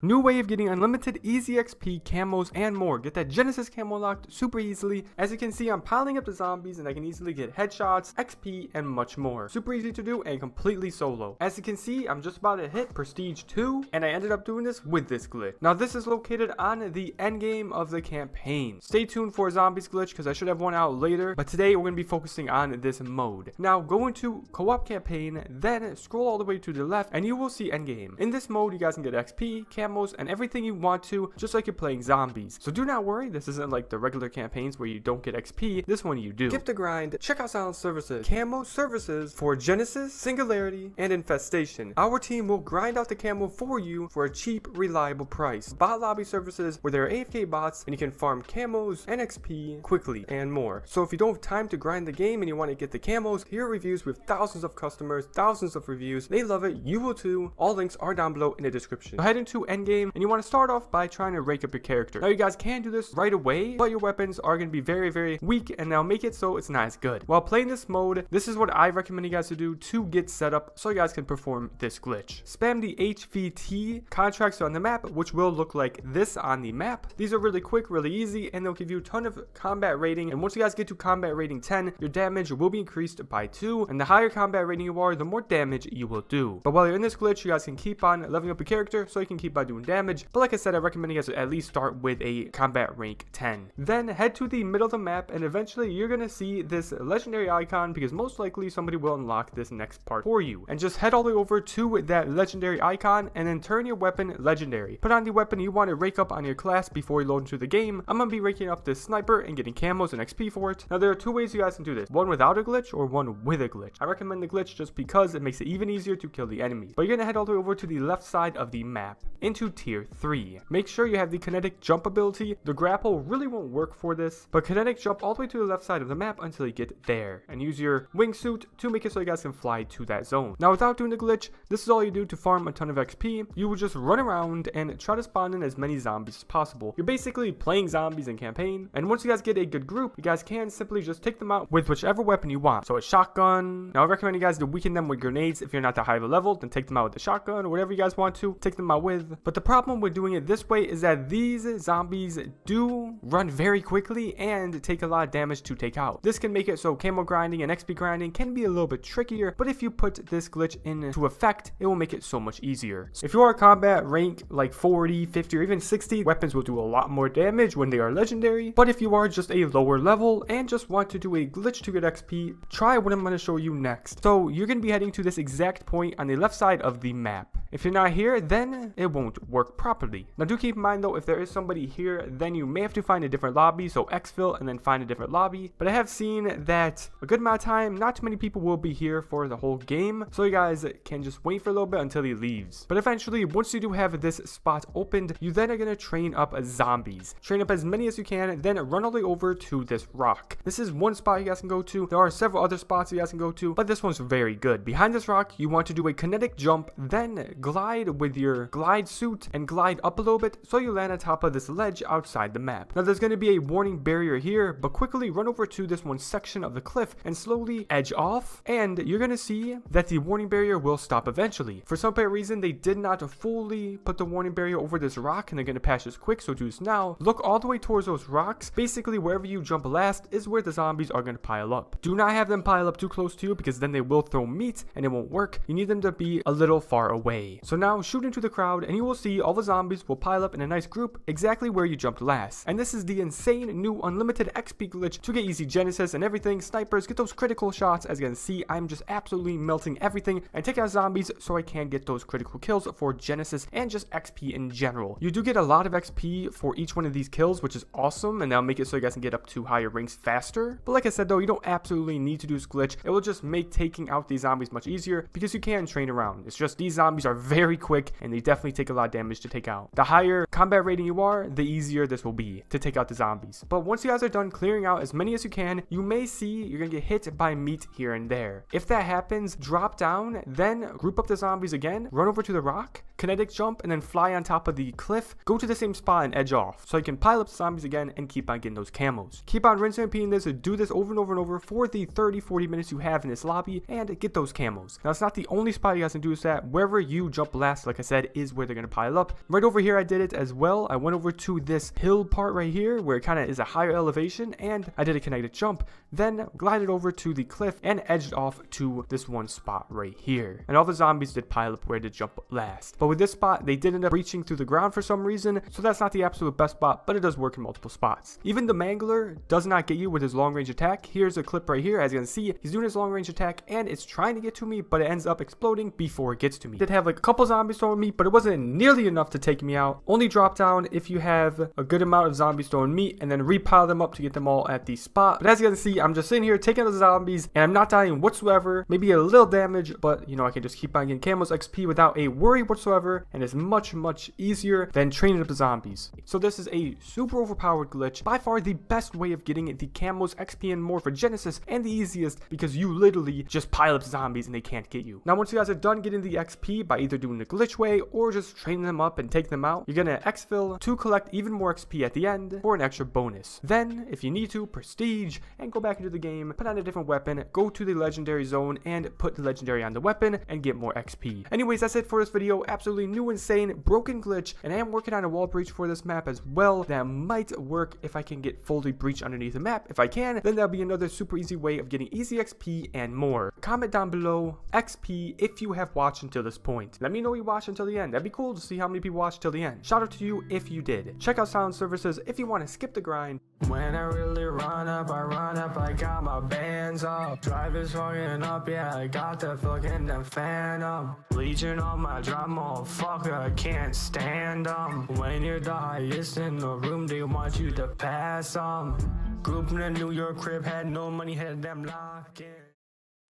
New way of getting unlimited easy XP, camos, and more. Get that Genesis camo locked super easily. As you can see, I'm piling up the zombies and I can easily get headshots, XP, and much more. Super easy to do and completely solo. As you can see, I'm just about to hit Prestige 2 and I ended up doing this with this glitch. Now this is located on the end game of the campaign. Stay tuned for a zombies glitch because I should have one out later, but today we're going to be focusing on this mode. Now go into co-op campaign, then scroll all the way to the left and you will see end game. In this mode you guys can get XP, camos, and everything you want to, just like you're playing zombies. So do not worry, this isn't like the regular campaigns where you don't get XP. This one you do. Skip the grind, check out Silent Services, camo services for Genesis, Singularity, and Infestation. Our team will grind out the camo for you for a cheap, reliable price. Bot lobby services where there are AFK bots and you can farm camos and XP quickly and more. So if you don't have time to grind the game and you want to get the camos, here are reviews with thousands of customers, thousands of reviews. They love it, you will too. All links are down below in the description. So head into endgame and you want to start off by trying to rank up your character. Now you guys can do this right away, but your weapons are going to be very weak and they'll make it so it's not as good. While playing this mode, this is what I recommend you guys to do to get set up so you guys can perform this glitch. Spam the HVT contracts on the map, which will look like this on the map. These are really quick, really easy, and they'll give you a ton of combat rating, and once you guys get to combat rating 10, your damage will be increased by 2, and the higher combat rating you are, the more damage you will do. But while you're in this glitch, you guys can keep on leveling up your character so you can keep on doing damage. But like I said, I recommend you guys to at least start with a combat rank 10. Then head to the middle of the map and eventually you're gonna see this legendary icon because most likely somebody will unlock this next part for you. And just head all the way over to that legendary icon and then turn your weapon legendary. Put on the weapon you want to rank up on your class before you load into the game. I'm gonna be ranking up this sniper and getting camos and XP for it. Now there are two ways you guys can do this. One without a glitch or one with a glitch. I recommend the glitch just because it makes it even easier to kill the enemies. But you're gonna head all the way over to the left side of the map into tier 3. Make sure you have the kinetic jump ability. The grapple really won't work for this, but kinetic jump all the way to the left side of the map until you get there and use your wingsuit to make it so you guys can fly to that zone. Now without doing the glitch, this is all you do to farm a ton of XP. You will just run around and try to spawn in as many zombies as possible. You're basically playing zombies in campaign, and once you guys get a good group, you guys can simply just take them out with whichever weapon you want. So a shotgun. Now I recommend you guys to weaken them with grenades. If you're not that high of a level, then take them out with a shotgun or whatever you guys want to take them out with. But the problem with doing it this way is that these zombies do run very quickly and take a lot of damage to take out. This can make it so camo grinding and XP grinding can be a little bit trickier, but if you put this glitch into effect, it will make it so much easier. So if you are combat rank like 40, 50, or even 60, weapons will do a lot more damage when they are legendary. But if you are just a lower level and just want to do a glitch to get XP, try what I'm going to show you next. So you're going to be heading to this exact point on the left side of the map. If you're not here, then it won't work properly. Now do keep in mind though, if there is somebody here, then you may have to find a different lobby, so exfil and then find a different lobby. But I have seen that a good amount of time, not too many people will be here for the whole game, so you guys can just wait for a little bit until he leaves. But eventually, once you do have this spot opened, you then are going to train up zombies. Train up as many as you can, then run all the way over to this rock. This is one spot you guys can go to. There are several other spots you guys can go to, but this one's very good. Behind this rock, you want to do a kinetic jump, then glide with your glide suit and glide up a little bit so you land on top of this ledge outside the map. Now there's going to be a warning barrier here, but quickly run over to this one section of the cliff and slowly edge off, and you're going to see that the warning barrier will stop eventually. For some apparent reason, they did not fully put the warning barrier over this rock and they're going to patch this quick, so do this now. Look all the way towards those rocks. Basically wherever you jump last is where the zombies are going to pile up. Do not have them pile up too close to you because then they will throw meat and it won't work. You need them to be a little far away. So now shoot into the crowd and you will see all the zombies will pile up in a nice group exactly where you jumped last. And this is the insane new unlimited XP glitch to get easy Genesis and everything. Snipers, get those critical shots. As you can see, I'm just absolutely melting everything and take out zombies so I can get those critical kills for Genesis and just XP in general. You do get a lot of XP for each one of these kills, which is awesome, and that'll make it so you guys can get up to higher ranks faster. But like I said though, you don't absolutely need to do this glitch. It will just make taking out these zombies much easier because you can train around. It's just these zombies are very quick and they definitely take a lot of damage to take out. The higher combat rating you are, the easier this will be to take out the zombies. But once you guys are done clearing out as many as you can, you may see you're gonna get hit by meat here and there. If that happens, drop down, then group up the zombies again, run over to the rock, kinetic jump and then fly on top of the cliff, go to the same spot and edge off. So you can pile up zombies again and keep on getting those camos. Keep on rinsing and repeating this, do this over and over and over for the 30-40 minutes you have in this lobby and get those camos. Now it's not the only spot you guys can do this at. Wherever you jump last, like I said, is where they're going to pile up. Right over here I did it as well. I went over to this hill part right here where it kind of is a higher elevation and I did a kinetic jump, then glided over to the cliff and edged off to this one spot right here. And all the zombies did pile up where to jump last. But with this spot, they did end up breaching through the ground for some reason, so that's not the absolute best spot, but it does work in multiple spots. Even the Mangler does not get you with his long range attack. Here's a clip right here. As you can see, he's doing his long range attack and it's trying to get to me, but it ends up exploding before it gets to me. Did have like a couple zombies throwing me, but it wasn't nearly enough to take me out. Only drop down if you have a good amount of zombies throwing meat and then repile them up to get them all at the spot. But as you can see, I'm just sitting here taking out the zombies and I'm not dying whatsoever. Maybe a little damage, but you know, I can just keep on getting camos XP without a worry whatsoever, and it's much easier than training up the zombies. So this is a super overpowered glitch, by far the best way of getting the camos XP and more for Genesis, and the easiest because you literally just pile up zombies and they can't get you. Now once you guys are done getting the XP by either doing the glitch way or just training them up and take them out, you're gonna exfil to collect even more XP at the end for an extra bonus. Then if you need to, prestige and go back into the game, put on a different weapon, go to the legendary zone and put the legendary on the weapon and get more XP. Anyways, that's it for this video. Absolutely new, insane, broken glitch, and I am working on a wall breach for this map as well that might work if I can get fully breach underneath the map. If I can, then that'll be another super easy way of getting easy XP and more. Comment down below XP if you have watched until this point. Let me know you watched until the end. That'd be cool to see how many people watched till the end. Shout out to you if you did. Check out Silent Services if you want to skip the grind. When I really run up, I got my bands up. Drivers fucking up, yeah, I got the fucking phantom. Legion on my drum, motherfucker, I can't stand them. When you're the highest in the room, they want you to pass them. Group in a New York crib, had no money, had them locked in.